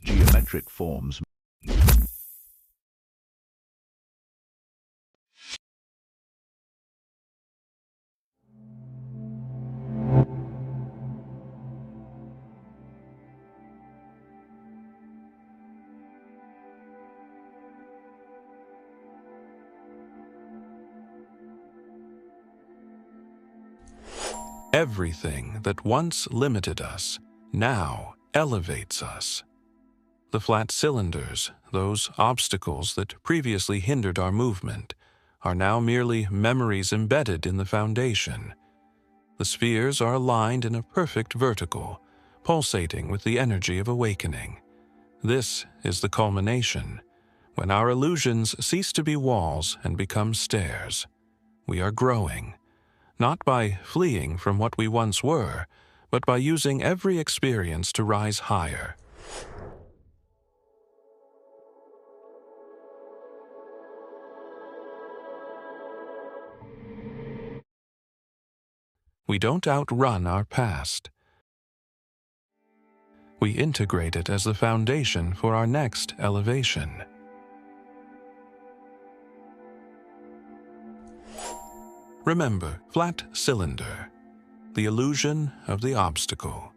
Geometric forms. Everything that once limited us now elevates us. The flat cylinders, those obstacles that previously hindered our movement, are now merely memories embedded in the foundation. The spheres are aligned in a perfect vertical, pulsating with the energy of awakening. This is the culmination, when our illusions cease to be walls and become stairs. We are growing, not by fleeing from what we once were, but by using every experience to rise higher. We don't outrun our past. We integrate it as the foundation for our next elevation. Remember, flat cylinder, the illusion of the obstacle.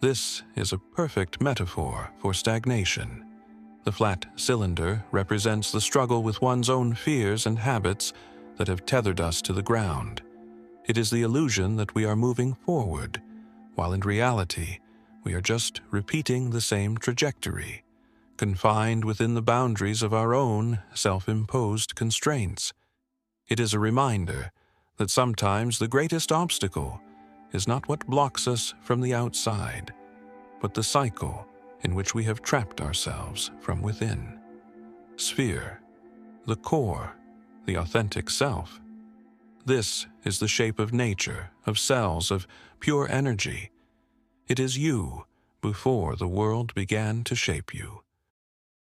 This is a perfect metaphor for stagnation. The flat cylinder represents the struggle with one's own fears and habits that have tethered us to the ground. It is the illusion that we are moving forward, while in reality, we are just repeating the same trajectory, confined within the boundaries of our own self-imposed constraints. It is a reminder that sometimes the greatest obstacle is not what blocks us from the outside, but the cycle in which we have trapped ourselves from within. Sphere, the core, the authentic self. This is the shape of nature, of cells, of pure energy. It is you before the world began to shape you.